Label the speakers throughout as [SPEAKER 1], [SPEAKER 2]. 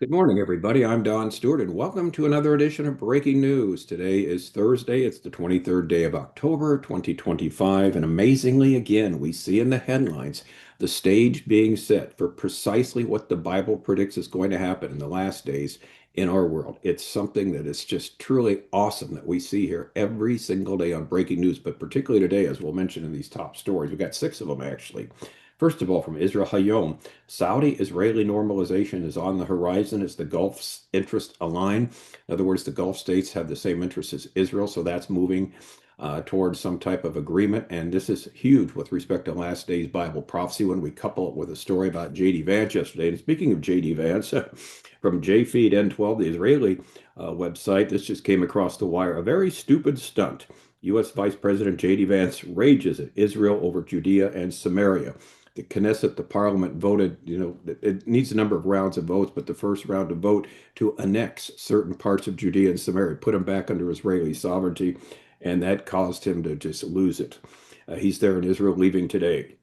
[SPEAKER 1] Good morning, everybody. I'm Don Stewart, and welcome to another edition of Breaking News. Today is Thursday. It's the 23rd day of October, 2025. And amazingly, again, we see in the headlines the stage being set for precisely what the Bible predicts is going to happen in the last days in our world. It's something that is just truly awesome that we see here every single day on Breaking News, but particularly today, as we'll mention in these top stories. We've got six of them, actually. First of all, from Israel HaYom, Saudi-Israeli normalization is on the horizon as the Gulf's interests align. In other words, the Gulf states have the same interests as Israel, so that's moving towards some type of agreement. And this is huge with respect to last day's Bible prophecy when we couple it with a story about J.D. Vance yesterday. And speaking of J.D. Vance, from JFeed N12, the Israeli website, this just came across the wire. A very stupid stunt. U.S. Vice President J.D. Vance rages at Israel over Judea and Samaria. The Knesset, the parliament voted, it needs a number of rounds of votes, but the first round of vote to annex certain parts of Judea and Samaria, put them back under Israeli sovereignty, and that caused him to just lose it. He's there in Israel, leaving today.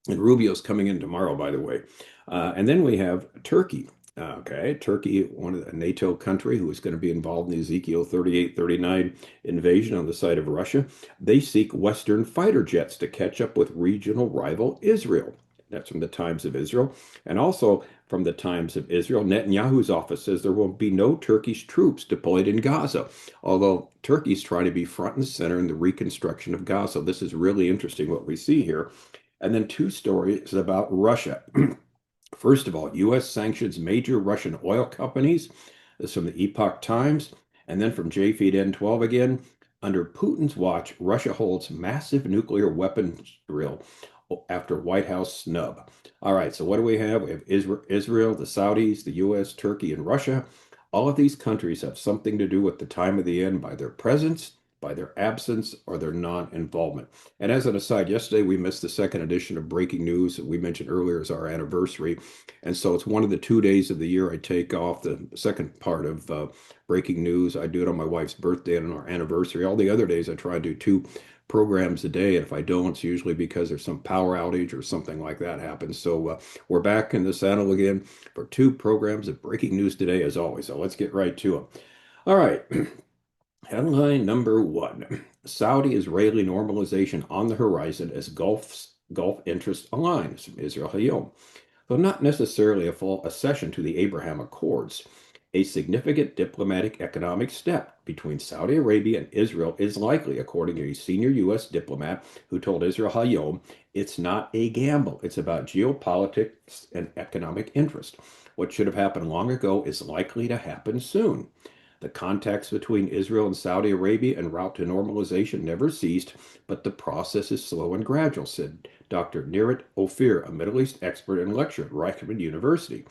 [SPEAKER 1] And Rubio's coming in tomorrow, by the way. And then we have Turkey. Okay, Turkey, one of the NATO country who is going to be involved in the Ezekiel 38-39 invasion on the side of Russia. They seek Western fighter jets to catch up with regional rival Israel. That's from the Times of Israel. And also from the Times of Israel, Netanyahu's office says there will be no Turkish troops deployed in Gaza, although Turkey's trying to be front and center in the reconstruction of Gaza. This is really interesting what we see here. And then two stories about Russia. First of all, U.S. sanctions major Russian oil companies. This is from the Epoch Times. And then from JFeed N12 again. Under Putin's watch, Russia holds massive nuclear weapons drill after White House snub. All right, so what do we have? We have Israel, the Saudis, the U.S., Turkey, and Russia. All of these countries have something to do with the time of the end by their presence, by their absence, or their non-involvement. And as an aside, yesterday we missed the second edition of Breaking News that we mentioned earlier as our anniversary. And so it's one of the 2 days of the year I take off, the second part of Breaking News. I do it on my wife's birthday and on our anniversary. All the other days I try to do two programs a day. And if I don't, it's usually because there's some power outage or something like that happens. So we're back in the saddle again for two programs of Breaking News today, as always. So let's get right to them. All right. Headline number one, Saudi-Israeli normalization on the horizon as Gulf interests align, from Israel HaYom. Though not necessarily a full accession to the Abraham Accords, a significant diplomatic economic step between Saudi Arabia and Israel is likely, according to a senior U.S. diplomat who told Israel HaYom, it's not a gamble. It's about geopolitics and economic interest. What should have happened long ago is likely to happen soon. The contacts between Israel and Saudi Arabia en route to normalization never ceased, but the process is slow and gradual, said Dr. Nirit Ophir, a Middle East expert and lecturer at Reichman University.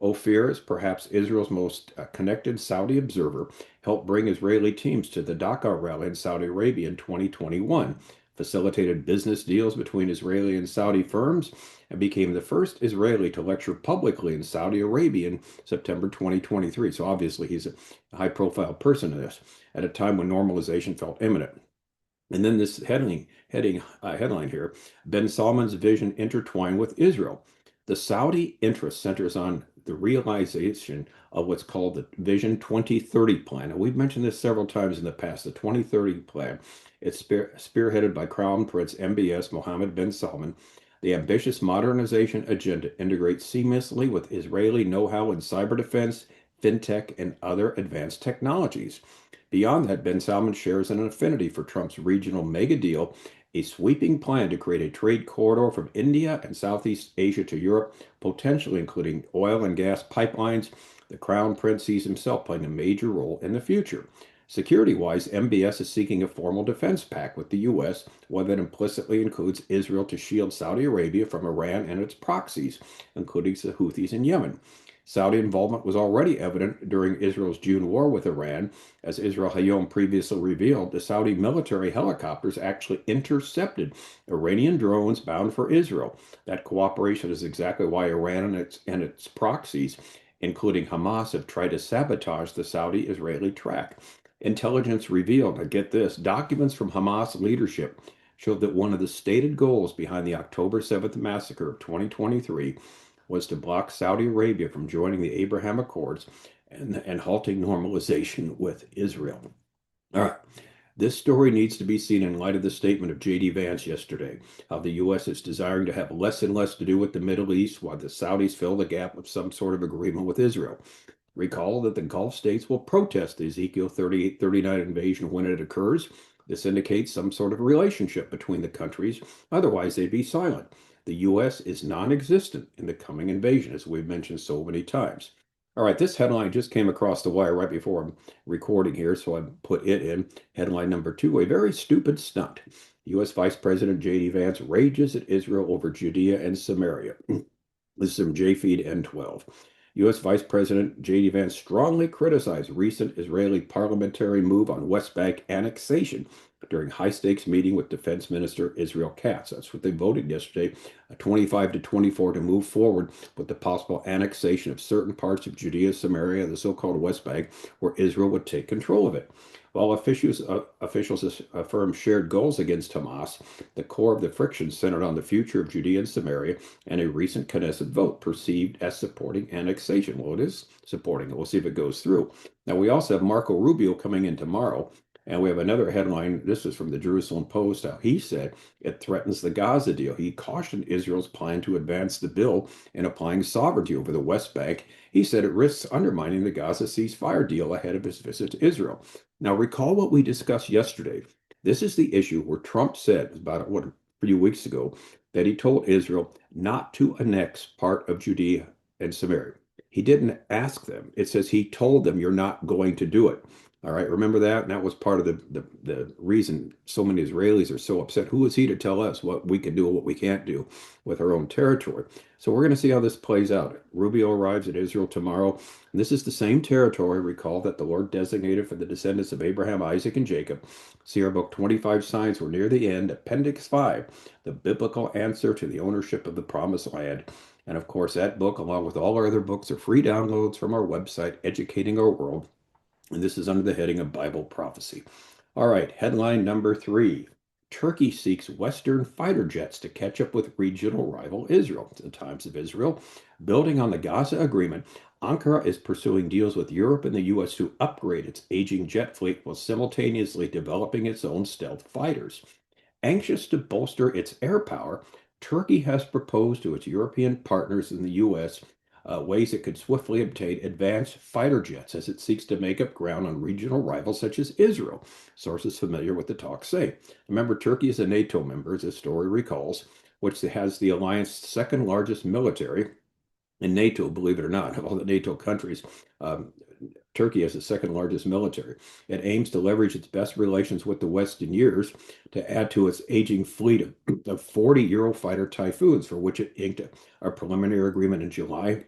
[SPEAKER 1] Ophir is perhaps Israel's most connected Saudi observer, helped bring Israeli teams to the Dakar rally in Saudi Arabia in 2021, facilitated business deals between Israeli and Saudi firms, and became the first Israeli to lecture publicly in Saudi Arabia in September 2023. So obviously he's a high-profile person in this at a time when normalization felt imminent. And then this headline here, Ben Salman's vision intertwined with Israel. The Saudi interest centers on the realization of what's called the Vision 2030 plan. And we've mentioned this several times in the past, the 2030 plan. It's spearheaded by Crown Prince MBS Mohammed bin Salman. The ambitious modernization agenda integrates seamlessly with Israeli know-how in cyber defense, fintech, and other advanced technologies. Beyond that, bin Salman shares an affinity for Trump's regional mega deal, a sweeping plan to create a trade corridor from India and Southeast Asia to Europe, potentially including oil and gas pipelines. The Crown Prince sees himself playing a major role in the future. Security-wise, MBS is seeking a formal defense pact with the U.S., one that implicitly includes Israel to shield Saudi Arabia from Iran and its proxies, including the Houthis in Yemen. Saudi involvement was already evident during Israel's June war with Iran. As Israel HaYom previously revealed, the Saudi military helicopters actually intercepted Iranian drones bound for Israel. That cooperation is exactly why Iran and its proxies, including Hamas, have tried to sabotage the Saudi-Israeli track. Intelligence revealed, now get this, documents from Hamas leadership showed that one of the stated goals behind the October 7th massacre of 2023 was to block Saudi Arabia from joining the Abraham Accords and halting normalization with Israel. All right. This story needs to be seen in light of the statement of J.D. Vance yesterday, how the U.S. is desiring to have less and less to do with the Middle East while the Saudis fill the gap of some sort of agreement with Israel. Recall that the Gulf states will protest the Ezekiel 38-39 invasion when it occurs. This indicates some sort of relationship between the countries. Otherwise, they'd be silent. The U.S. is non-existent in the coming invasion, as we've mentioned so many times. All right, this headline just came across the wire right before I'm recording here, so I put it in. Headline number 2, a very stupid stunt. U.S. Vice President J.D. Vance rages at Israel over Judea and Samaria. This is from JFeed N12. U.S. Vice President J.D. Vance strongly criticized recent Israeli parliamentary move on West Bank annexation during high-stakes meeting with Defense Minister Israel Katz. That's what they voted yesterday, 25-24, to move forward with the possible annexation of certain parts of Judea, Samaria, the so-called West Bank, where Israel would take control of it. While officials affirm shared goals against Hamas, the core of the friction centered on the future of Judea and Samaria and a recent Knesset vote perceived as supporting annexation. Well, it is supporting it. We'll see if it goes through. Now, we also have Marco Rubio coming in tomorrow, and we have another headline. This is from the Jerusalem Post. How he said it threatens the Gaza deal. He cautioned Israel's plan to advance the bill in applying sovereignty over the West Bank. He said it risks undermining the Gaza ceasefire deal ahead of his visit to Israel. Now, recall what we discussed yesterday. This is the issue where Trump said about a few weeks ago that he told Israel not to annex part of Judea and Samaria. He didn't ask them. It says he told them, you're not going to do it. All right, remember that? And that was part of the reason so many Israelis are so upset. Who is he to tell us what we can do and what we can't do with our own territory? So we're going to see how this plays out. Rubio arrives at Israel tomorrow. And this is the same territory, recall, that the Lord designated for the descendants of Abraham, Isaac, and Jacob. See our book, 25 Signs. We're near the end. Appendix 5, the biblical answer to the ownership of the promised land. And of course, that book, along with all our other books, are free downloads from our website, Educating Our World. And this is under the heading of Bible prophecy. All right, headline number 3. Turkey seeks Western fighter jets to catch up with regional rival Israel. In times of Israel, building on the Gaza agreement, Ankara is pursuing deals with Europe and the U.S. to upgrade its aging jet fleet while simultaneously developing its own stealth fighters. Anxious to bolster its air power, Turkey has proposed to its European partners in the U.S. Ways it could swiftly obtain advanced fighter jets as it seeks to make up ground on regional rivals such as Israel. Sources familiar with the talk say. Remember, Turkey is a NATO member, as this story recalls, which has the alliance's second largest military. In NATO, believe it or not, of all the NATO countries, Turkey has the second largest military. It aims to leverage its best relations with the West in years to add to its aging fleet of 40 Eurofighter Typhoons, for which it inked a preliminary agreement in July.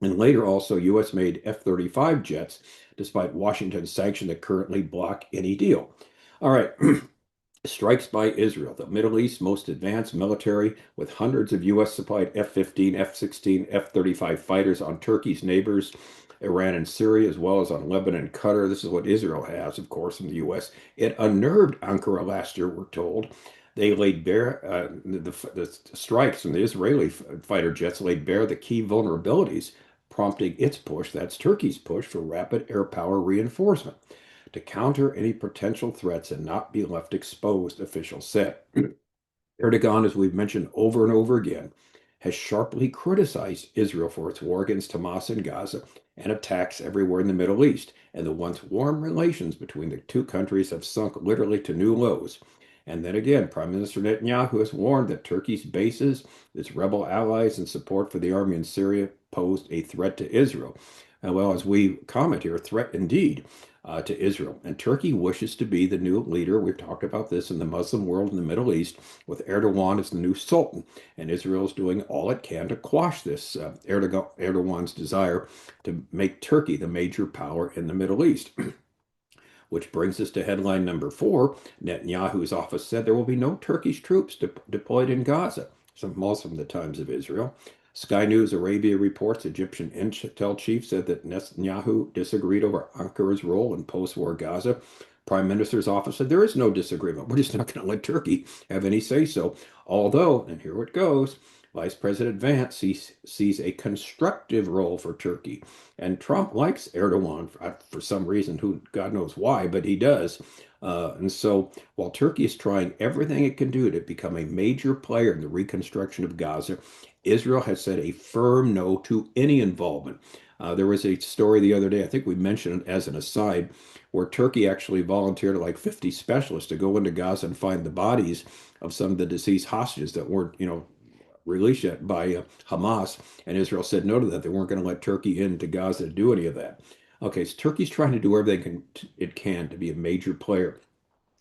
[SPEAKER 1] And later also U.S.-made F-35 jets, despite Washington's sanctions that currently block any deal. All right. Strikes by Israel, the Middle East's most advanced military, with hundreds of U.S.-supplied F-15, F-16, F-35 fighters on Turkey's neighbors, Iran and Syria, as well as on Lebanon and Qatar. This is what Israel has, of course, from the U.S. It unnerved Ankara last year, we're told. They laid bare, the strikes from the Israeli fighter jets laid bare the key vulnerabilities, prompting its push, that's Turkey's push, for rapid air power reinforcement to counter any potential threats and not be left exposed, officials said. Erdogan, as we've mentioned over and over again, has sharply criticized Israel for its war against Hamas in Gaza and attacks everywhere in the Middle East. And the once warm relations between the two countries have sunk literally to new lows. And then again, Prime Minister Netanyahu has warned that Turkey's bases, its rebel allies, and support for the army in Syria posed a threat to Israel. Well, as we comment here, a threat indeed to Israel. And Turkey wishes to be the new leader. We've talked about this in the Muslim world in the Middle East, with Erdogan as the new sultan. And Israel is doing all it can to quash this Erdogan's desire to make Turkey the major power in the Middle East. Which brings us to headline number 4. Netanyahu's office said there will be no Turkish troops deployed in Gaza, also from the times of Israel. Sky News Arabia reports Egyptian intel chief said that Netanyahu disagreed over Ankara's role in post-war Gaza. Prime Minister's office said there is no disagreement. We're just not going to let Turkey have any say-so. Although, and here it goes, Vice President Vance sees a constructive role for Turkey. And Trump likes Erdogan for some reason, who God knows why, but he does. And so while Turkey is trying everything it can do to become a major player in the reconstruction of Gaza, Israel has said a firm no to any involvement. There was a story the other day, I think we mentioned it as an aside, where Turkey actually volunteered like 50 specialists to go into Gaza and find the bodies of some of the deceased hostages that weren't, released yet by Hamas. And Israel said no to that. They weren't going to let Turkey into Gaza to do any of that. Okay, so Turkey's trying to do everything it can to be a major player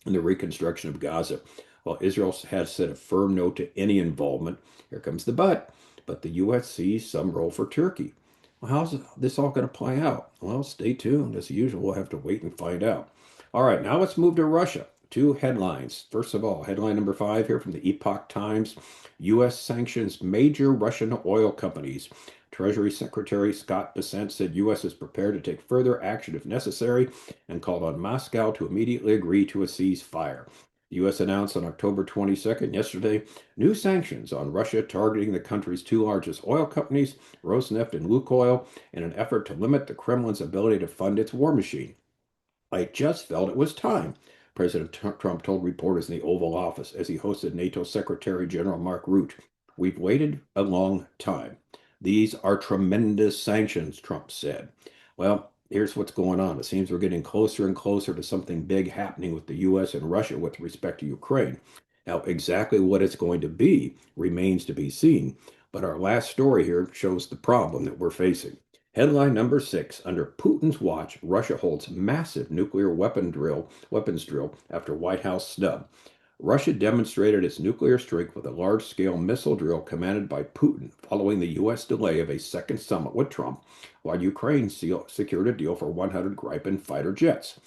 [SPEAKER 1] in the reconstruction of Gaza. While Israel has said a firm no to any involvement, here comes the but the U.S. sees some role for Turkey. Well, how's this all going to play out? Well, stay tuned. As usual, we'll have to wait and find out. All right, now let's move to Russia. Two headlines. First of all, headline number 5 here from the Epoch Times. U.S. sanctions major Russian oil companies. Treasury Secretary Scott Bessent said U.S. is prepared to take further action if necessary and called on Moscow to immediately agree to a ceasefire. The U.S. announced on October 22nd, yesterday, new sanctions on Russia targeting the country's two largest oil companies, Rosneft and Lukoil, in an effort to limit the Kremlin's ability to fund its war machine. I just felt it was time, President Trump told reporters in the Oval Office as he hosted NATO Secretary General Mark Rutte. We've waited a long time. These are tremendous sanctions, Trump said. Well, here's what's going on. It seems we're getting closer and closer to something big happening with the U.S. and Russia with respect to Ukraine. Now, exactly what it's going to be remains to be seen, but our last story here shows the problem that we're facing. Headline number 6, under Putin's watch, Russia holds massive nuclear weapons drill after White House snub. Russia demonstrated its nuclear strength with a large-scale missile drill commanded by Putin following the U.S. delay of a second summit with Trump, while Ukraine secured a deal for 100 Gripen fighter jets.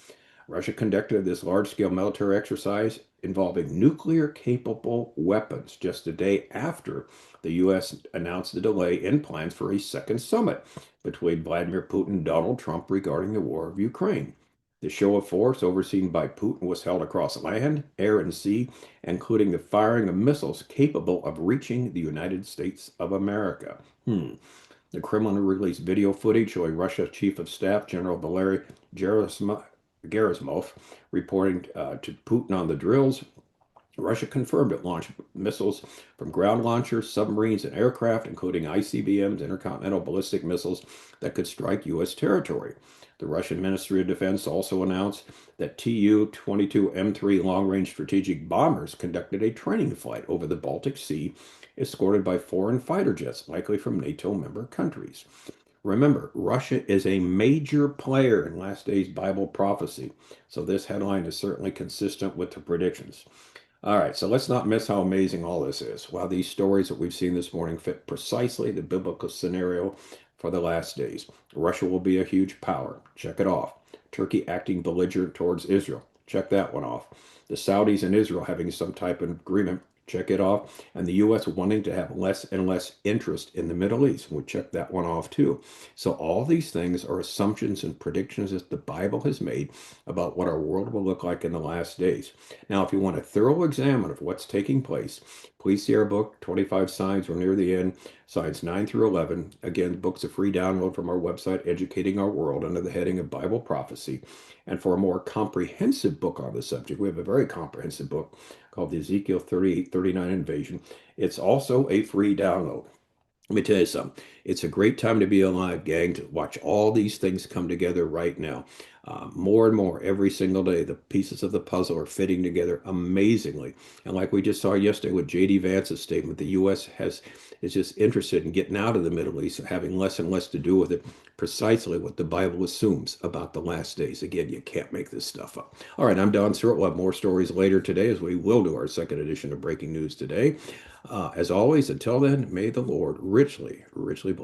[SPEAKER 1] Russia conducted this large-scale military exercise involving nuclear-capable weapons just a day after the U.S. announced the delay in plans for a second summit between Vladimir Putin and Donald Trump regarding the war of Ukraine. The show of force overseen by Putin was held across land, air, and sea, including the firing of missiles capable of reaching the United States of America. The Kremlin released video footage showing Russia's Chief of Staff, General Valery Gerasimov, reporting to Putin on the drills. Russia confirmed it launched missiles from ground launchers, submarines, and aircraft, including ICBMs, intercontinental ballistic missiles that could strike U.S. territory. The Russian Ministry of Defense also announced that Tu-22M3 long-range strategic bombers conducted a training flight over the Baltic Sea, escorted by foreign fighter jets, likely from NATO member countries. Remember, Russia is a major player in last days Bible prophecy, so this headline is certainly consistent with the predictions. All right, so let's not miss how amazing all this is. While these stories that we've seen this morning fit precisely the biblical scenario for the last days. Russia will be a huge power. Check it off. Turkey acting belligerent towards Israel. Check that one off. The Saudis and Israel having some type of agreement. Check it off. And the U.S. wanting to have less and less interest in the Middle East. We'll check that one off too. So all these things are assumptions and predictions that the Bible has made about what our world will look like in the last days. Now, if you want a thorough examine of what's taking place, please see our book, 25 Signs. We're near the end, signs 9 through 11. Again, the book's a free download from our website, Educating Our World, under the heading of Bible Prophecy. And for a more comprehensive book on the subject, we have a very comprehensive book called the Ezekiel 38-39 Invasion. It's also a free download. Let me tell you something. It's a great time to be alive, gang, to watch all these things come together right now. More and more every single day, the pieces of the puzzle are fitting together amazingly. And like we just saw yesterday with J.D. Vance's statement, the U.S. is just interested in getting out of the Middle East, having less and less to do with it. Precisely what the Bible assumes about the last days. Again, you can't make this stuff up. All right, I'm Don Stewart. We'll have more stories later today, as we will do our second edition of Breaking News today. As always, until then, may the Lord richly, richly bless.